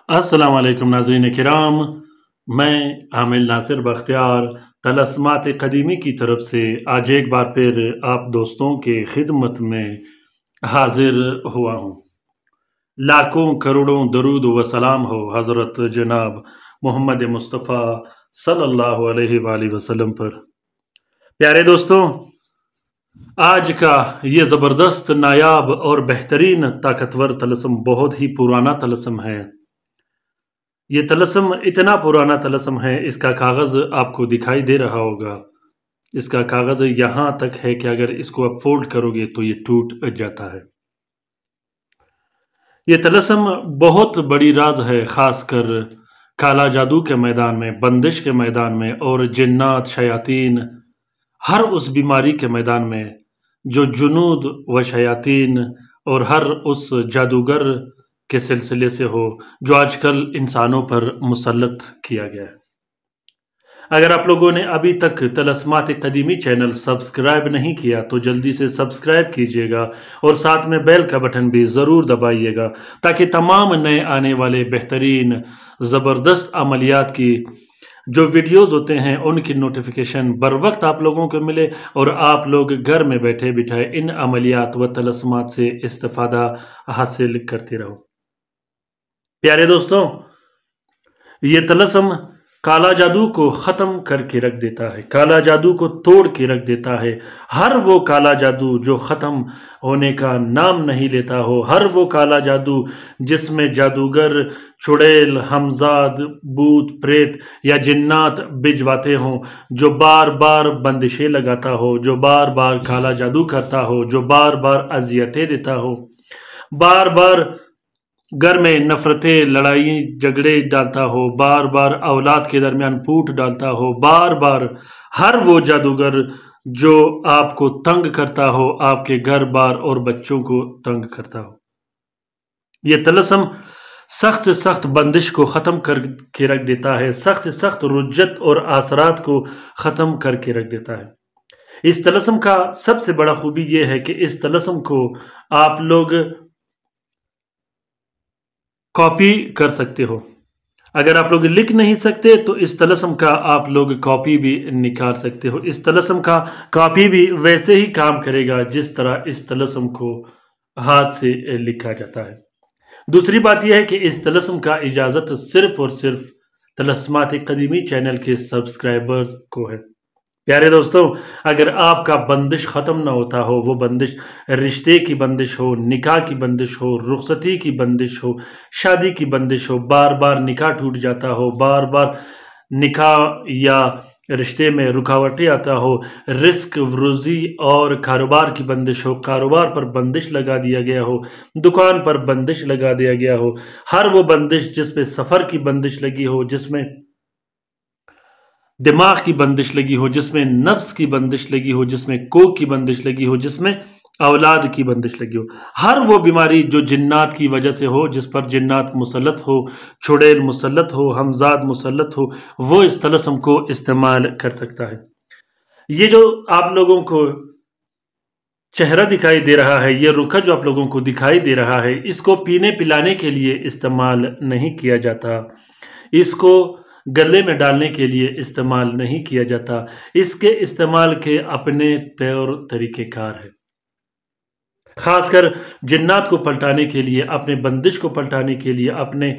अस्सलाम वालेकुम नाज़रीन किराम। मैं आमिल नासिर बख्तियार तलस्मात क़दीमी की तरफ से आज एक बार फिर आप दोस्तों के खिदमत में हाजिर हुआ हूँ। लाखों करोड़ों दरूद व सलाम हो हज़रत जनाब मोहम्मद मुस्तफ़ा सल्लल्लाहु अलैहि वसल्लम पर। प्यारे दोस्तों, आज का ये ज़बरदस्त नायाब और बेहतरीन ताकतवर तलस्म बहुत ही पुराना तलस्म है। ये तलस्म इतना पुराना तलस्म है, इसका कागज़ आपको दिखाई दे रहा होगा। इसका कागज़ यहाँ तक है कि अगर इसको आप फोल्ड करोगे तो ये टूट जाता है। ये तलस्म बहुत बड़ी राज है, ख़ासकर काला जादू के मैदान में, बंदिश के मैदान में और जिन्नात शयातीन हर उस बीमारी के मैदान में जो जुनूद व शयातीन और हर उस जादूगर के सिलसिले से हो जो आजकल इंसानों पर मुसल्लत किया गया है। अगर आप लोगों ने अभी तक तलस्मात क़दीमी चैनल सब्सक्राइब नहीं किया तो जल्दी से सब्सक्राइब कीजिएगा और साथ में बेल का बटन भी ज़रूर दबाइएगा ताकि तमाम नए आने वाले बेहतरीन ज़बरदस्त अमलियात की जो वीडियोस होते हैं उनकी नोटिफिकेशन बर वक्त आप लोगों को मिले और आप लोग घर में बैठे बिठाए इन अमलियात व तलस्मात से इस्तिफ़ादा हासिल करते रहो। प्यारे दोस्तों, ये तलस्म काला जादू को ख़त्म करके रख देता है, काला जादू को तोड़ के रख देता है। हर वो काला जादू जो ख़त्म होने का नाम नहीं लेता हो, हर वो काला जादू जिसमें जादूगर चुड़ैल, हमजाद, भूत प्रेत या जिन्नात भिजवाते हों, जो बार बार बंदिशें लगाता हो, जो बार बार काला जादू करता हो, जो बार बार अजियतें देता हो, बार बार घर में नफरतें लड़ाई झगड़े डालता हो, बार बार औलाद के दरमियान फूट डालता हो, बार बार हर वो जादूगर जो आपको तंग करता हो, आपके घर बार और बच्चों को तंग करता हो। ये तलस्म सख्त सख्त बंदिश को ख़त्म करके रख देता है, सख्त सख्त रुज्जत और आसरात को ख़त्म करके रख देता है। इस तलस्म का सबसे बड़ा खूबी ये है कि इस तलस्म को आप लोग कॉपी कर सकते हो। अगर आप लोग लिख नहीं सकते तो इस तलस्म का आप लोग कॉपी भी निकाल सकते हो। इस तलस्म का कॉपी भी वैसे ही काम करेगा जिस तरह इस तलस्म को हाथ से लिखा जाता है। दूसरी बात यह है कि इस तलस्म का इजाज़त सिर्फ और सिर्फ तलस्मात क़दीमी चैनल के सब्सक्राइबर्स को है। प्यारे दोस्तों, अगर आपका बंदिश ख़त्म ना होता हो, वो बंदिश रिश्ते की बंदिश हो, निकाह की बंदिश हो, रुखसती की बंदिश हो, शादी की बंदिश हो, बार बार निकाह टूट जाता हो, बार बार निकाह या रिश्ते में रुकावटें आता हो, रिस्क रोज़ी और कारोबार की बंदिश हो, कारोबार पर बंदिश लगा दिया गया हो, दुकान पर बंदिश लगा दिया गया हो, हर वो बंदिश जिस पे सफ़र की बंदिश लगी हो, जिसमें दिमाग की बंदिश लगी हो, जिसमें नफ्स की बंदिश लगी हो, जिसमें कोख की बंदिश लगी हो, जिसमें औलाद की बंदिश लगी हो, हर वो बीमारी जो जिन्नात की वजह से हो, जिस पर जिन्नात मुसल्लत हो, चुड़ैल मुसल्लत हो, हमजाद मुसल्लत हो, वो इस तलस्म को इस्तेमाल कर सकता है। ये जो आप लोगों को चेहरा दिखाई दे रहा है, ये रुखा जो आप लोगों को दिखाई दे रहा है, इसको पीने पिलाने के लिए इस्तेमाल नहीं किया जाता, इसको गले में डालने के लिए इस्तेमाल नहीं किया जाता। इसके इस्तेमाल के अपने तौर तरीक़ेकार है। ख़ासकर जिन्नात को पलटाने के लिए, अपने बंदिश को पलटाने के लिए, अपने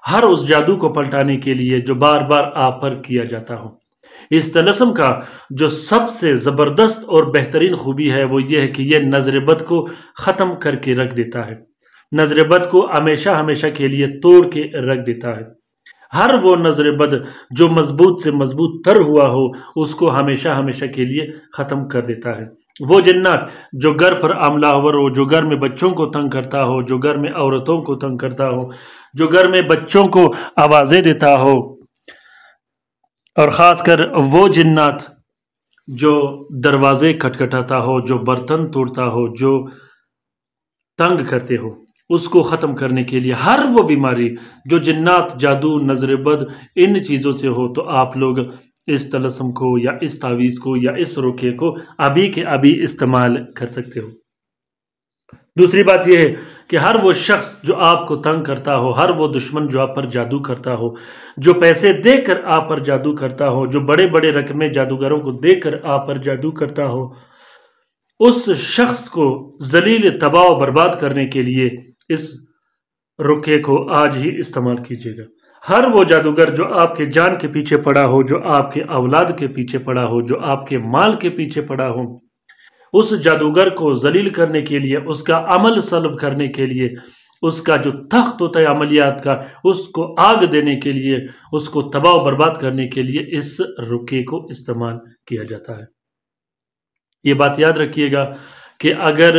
हर उस जादू को पलटाने के लिए जो बार बार आप पर किया जाता हो। इस तलस्म का जो सबसे ज़बरदस्त और बेहतरीन खूबी है वो ये है कि यह नज़र बद को ख़त्म करके रख देता है, नज़र बद को हमेशा हमेशा के लिए तोड़ के रख देता है। हर वो नज़र बद जो मजबूत से मजबूत तर हुआ हो उसको हमेशा हमेशा के लिए ख़त्म कर देता है। वो जिन्नात जो घर पर हमलावर हो, जो घर में बच्चों को तंग करता हो, जो घर में औरतों को तंग करता हो, जो घर में बच्चों को आवाज़ें देता हो, और ख़ासकर वो जिन्नात जो दरवाज़े खटखटाता हो, जो बर्तन तोड़ता हो, जो तंग करते हो, उसको ख़त्म करने के लिए हर वो बीमारी जो जिन्नात, जादू, नज़र बद इन चीज़ों से हो तो आप लोग इस तलस्म को या इस तावीज़ को या इस रुक़े को अभी के अभी इस्तेमाल कर सकते हो। दूसरी बात यह है कि हर वो शख्स जो आपको तंग करता हो, हर वो दुश्मन जो आप पर जादू करता हो, जो पैसे देकर आप पर जादू करता हो, जो बड़े बड़े रकमें जादूगरों को देकर आप पर जादू करता हो, उस शख्स को जलील तबाह और बर्बाद करने के लिए इस रुके को आज ही इस्तेमाल कीजिएगा। हर वो जादूगर जो आपके जान के पीछे पड़ा हो, जो आपके औलाद के पीछे पड़ा हो, जो आपके माल के पीछे पड़ा हो, उस जादूगर को जलील करने के लिए, उसका अमल सल्ब करने के लिए, उसका जो तख्त होता है अमलियात का, उसको आग देने के लिए, उसको तबाह बर्बाद करने के लिए इस रुके को इस्तेमाल किया जाता है। ये बात याद रखिएगा कि अगर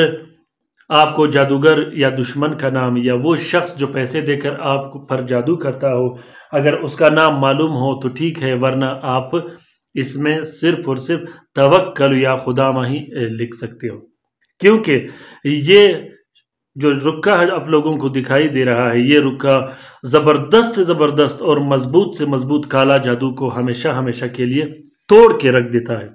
आपको जादूगर या दुश्मन का नाम या वो शख्स जो पैसे देकर आप पर जादू करता हो, अगर उसका नाम मालूम हो तो ठीक है, वरना आप इसमें सिर्फ और सिर्फ तवक्कल या खुदा ही लिख सकते हो, क्योंकि ये जो रुक्का है आप लोगों को दिखाई दे रहा है, ये रुक्का ज़बरदस्त से ज़बरदस्त और मजबूत से मजबूत काला जादू को हमेशा हमेशा के लिए तोड़ के रख देता है।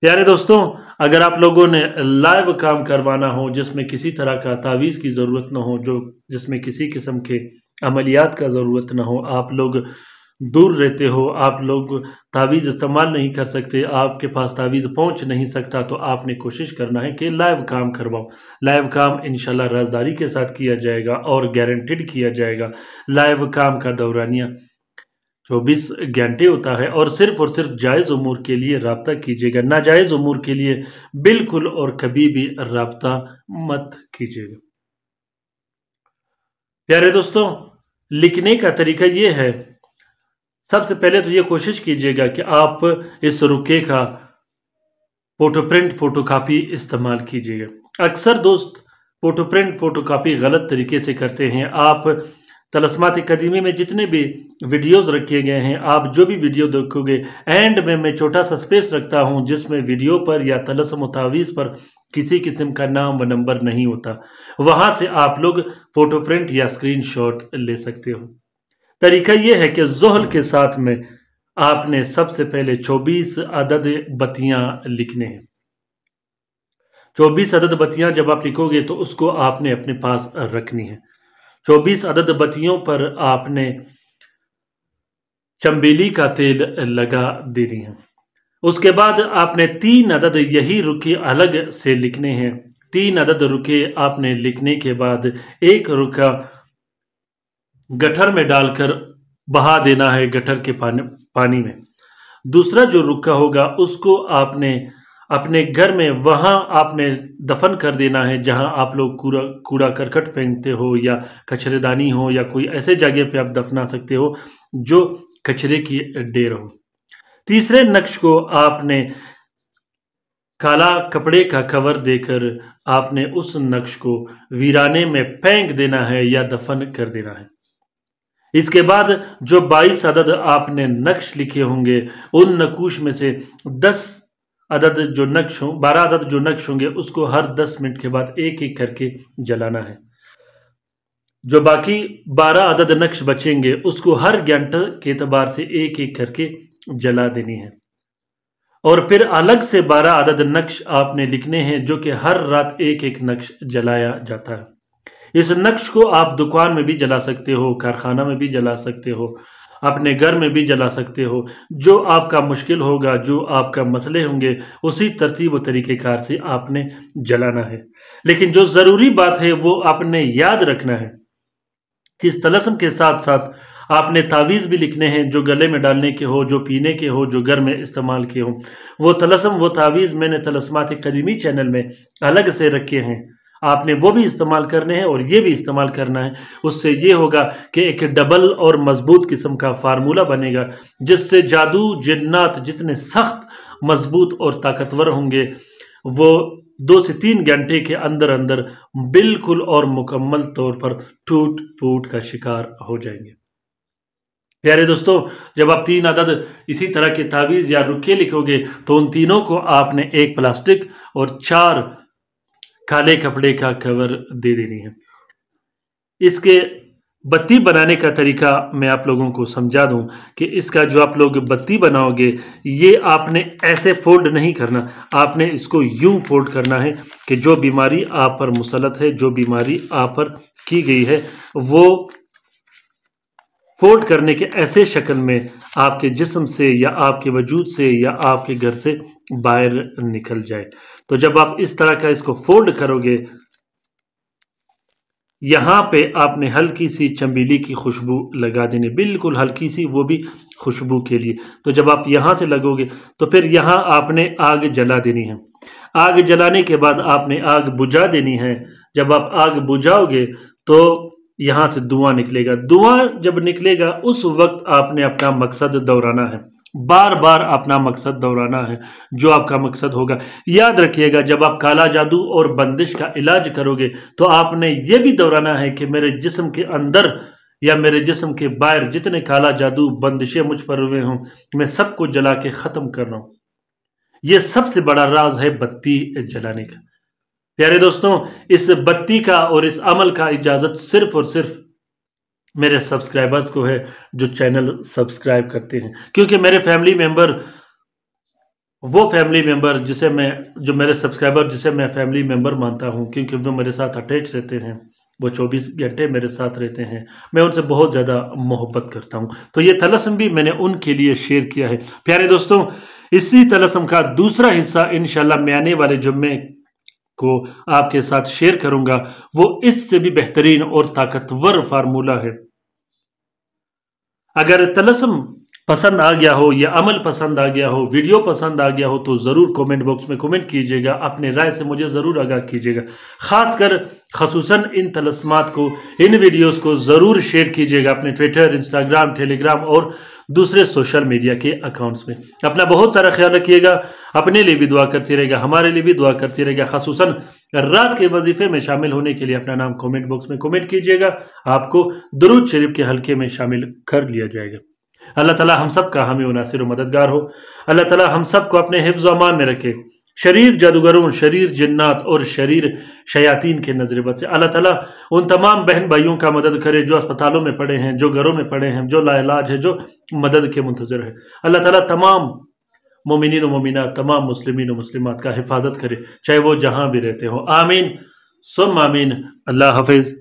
प्यारे दोस्तों, अगर आप लोगों ने लाइव काम करवाना हो जिसमें किसी तरह का तावीज़ की ज़रूरत ना हो, जिसमें किसी किस्म के अमलियात का ज़रूरत ना हो, आप लोग दूर रहते हो, आप लोग तावीज़ इस्तेमाल नहीं कर सकते, आपके पास तावीज़ पहुंच नहीं सकता, तो आपने कोशिश करना है कि लाइव काम करवाओ। लाइव काम इंशाल्लाह राजदारी के साथ किया जाएगा और गारंटेड किया जाएगा। लाइव काम का दौरानिया 24 घंटे होता है और सिर्फ जायज़ उमूर के लिए रब्ता कीजिएगा, नाजायज़ उमूर के लिए बिल्कुल और कभी भी रब्ता मत कीजिएगा। प्यारे दोस्तों, लिखने का तरीका ये है, सबसे पहले तो ये कोशिश कीजिएगा कि आप इस रुके का फोटो प्रिंट फोटोकॉपी इस्तेमाल कीजिएगा। अक्सर दोस्त फोटो प्रिंट फोटोकॉपी गलत तरीके से करते हैं। आप तलस्मात कदीमी में जितने भी वीडियोस रखे गए हैं, आप जो भी वीडियो देखोगे एंड में मैं छोटा सा स्पेस रखता हूं जिसमें वीडियो पर या तलस्म तावीज़ पर किसी किस्म का नाम व नंबर नहीं होता, वहां से आप लोग फोटो प्रिंट या स्क्रीनशॉट ले सकते हो। तरीका यह है कि ज़ोहल के साथ में आपने सबसे पहले 24 अदद बत्तियां लिखने हैं। 24 अदद बत्तियां जब आप लिखोगे तो उसको आपने अपने पास रखनी है। 24 अदद बत्तियों पर आपने चंबेली का तेल लगा देनी है। उसके बाद आपने 3 अदद यही रुके अलग से लिखने हैं। 3 अदद रुके आपने लिखने के बाद एक रुका गटर में डालकर बहा देना है, गटर के पानी में। दूसरा जो रुका होगा उसको आपने अपने घर में वहां आपने दफन कर देना है जहां आप लोग कूड़ा करकट फेंकते हो या कचरेदानी हो या कोई ऐसे जगह पे आप दफना सकते हो जो कचरे की ढेर हो। तीसरे नक्श को आपने काला कपड़े का कवर देकर आपने उस नक्श को वीराने में फेंक देना है या दफन कर देना है। इसके बाद जो 22 अदद आपने नक्श लिखे होंगे, उन नकूश में से 10 अदद जो नक्श हों 12 अदद जो नक्श होंगे उसको हर 10 मिनट के बाद एक एक करके जलाना है। जो बाकी 12 अदद नक्श बचेंगे उसको हर घंटे के एतबार से एक एक करके जला देनी है। और फिर अलग से 12 अदद नक्श आपने लिखने हैं जो कि हर रात एक एक नक्श जलाया जाता है। इस नक्श को आप दुकान में भी जला सकते हो, कारखाना में भी जला सकते हो, अपने घर में भी जला सकते हो। जो आपका मुश्किल होगा, जो आपका मसले होंगे, उसी तरतीब व तरीक़ेकार से आपने जलाना है। लेकिन जो ज़रूरी बात है वो आपने याद रखना है कि इस तलस्म के साथ साथ आपने तावीज़ भी लिखने हैं जो गले में डालने के हो, जो पीने के हो, जो घर में इस्तेमाल के हो। वो तलस्म वो तावीज़ मैंने तलस्मात कदीमी चैनल में अलग से रखे हैं, आपने वो भी इस्तेमाल करने हैं और ये भी इस्तेमाल करना है। उससे ये होगा कि एक डबल और मजबूत किस्म का फार्मूला बनेगा जिससे जादू जिन्नात जितने सख्त मजबूत और ताकतवर होंगे वो 2 से 3 घंटे के अंदर अंदर बिल्कुल और मुकम्मल तौर पर टूट फूट का शिकार हो जाएंगे। प्यारे दोस्तों, जब आप 3 अदद इसी तरह के तावीज़ या रुके लिखोगे तो उन तीनों को आपने एक प्लास्टिक और 4 काले कपड़े का कवर दे देनी है। इसके बत्ती बनाने का तरीका मैं आप लोगों को समझा दूं कि इसका जो आप लोग बत्ती बनाओगे, ये आपने ऐसे फोल्ड नहीं करना, आपने इसको यूं फोल्ड करना है कि जो बीमारी आप पर मुसलत है, जो बीमारी आप पर की गई है, वो फोल्ड करने के ऐसे शक्ल में आपके जिस्म से या आपके वजूद से या आपके घर से बाहर निकल जाए। तो जब आप इस तरह का इसको फोल्ड करोगे, यहाँ पे आपने हल्की सी चमेली की खुशबू लगा देनी, बिल्कुल हल्की सी, वो भी खुशबू के लिए। तो जब आप यहाँ से लगोगे तो फिर यहाँ आपने आग जला देनी है। आग जलाने के बाद आपने आग बुझा देनी है। जब आप आग बुझाओगे तो यहाँ से धुआं निकलेगा। धुआं जब निकलेगा उस वक्त आपने अपना मकसद दोहराना है, बार बार अपना मकसद दोहराना है, जो आपका मकसद होगा। याद रखिएगा, जब आप काला जादू और बंदिश का इलाज करोगे तो आपने ये भी दोहराना है कि मेरे जिस्म के अंदर या मेरे जिस्म के बाहर जितने काला जादू बंदिशें मुझ पर हुए हों, मैं सबको जला के ख़त्म कर रहा हूँ। ये सबसे बड़ा राज है बत्ती जलाने का। प्यारे दोस्तों, इस बत्ती का और इस अमल का इजाज़त सिर्फ और सिर्फ मेरे सब्सक्राइबर्स को है जो चैनल सब्सक्राइब करते हैं, क्योंकि मेरे फैमिली मेंबर, वो फैमिली मेंबर जिसे मैं, जो मेरे सब्सक्राइबर जिसे मैं फैमिली मेंबर मानता हूं, क्योंकि वो मेरे साथ अटैच रहते हैं, वो 24 घंटे मेरे साथ रहते हैं, मैं उनसे बहुत ज़्यादा मोहब्बत करता हूं। तो ये तलस्म भी मैंने उनके लिए शेयर किया है। प्यारे दोस्तों, इसी तलस्म का दूसरा हिस्सा इंशाल्लाह मैं आने वाले जुम्मे को आपके साथ शेयर करूंगा। वो इससे भी बेहतरीन और ताकतवर फार्मूला है। अगर तलस्म पसंद आ गया हो या अमल पसंद आ गया हो, वीडियो पसंद आ गया हो, तो ज़रूर कमेंट बॉक्स में कमेंट कीजिएगा, अपने राय से मुझे ज़रूर आगाह कीजिएगा। ख़ासकर खसूसन इन तलस्मात को, इन वीडियोस को ज़रूर शेयर कीजिएगा अपने ट्विटर, इंस्टाग्राम, टेलीग्राम और दूसरे सोशल मीडिया के अकाउंट्स में। अपना बहुत सारा ख्याल रखिएगा, अपने लिए भी दुआ करती रहेगा, हमारे लिए भी दुआ करती रहेगा। खसूसन रात के वजीफे में शामिल होने के लिए अपना नाम कमेंट बॉक्स में कमेंट कीजिएगा, आपको दुरूद शरीफ के हल्के में शामिल कर लिया जाएगा। अल्लाह ताला हम सब का हामी व नासिर व मददगार हो। अल्लाह ताला हम सब को अपने हिफ्ज़ व अमान में रखे, शरीर जादूगरों, शरीर जिन्नात और शरीर शयातीन के नजर बद से। अल्लाह ताला उन तमाम बहन भाइयों का मदद करे जो अस्पतालों में पड़े हैं, जो घरों में पड़े हैं, जो लाइलाज है, जो मदद के मुंतज़िर है। अल्लाह ताला तमाम मोमिनीन व मोमिनात, तमाम मुस्लिमीन व मुस्लिमात का हिफाजत करे, चाहे वो जहाँ भी रहते हो। आमीन सुम आमीन। अल्लाह हाफिज़।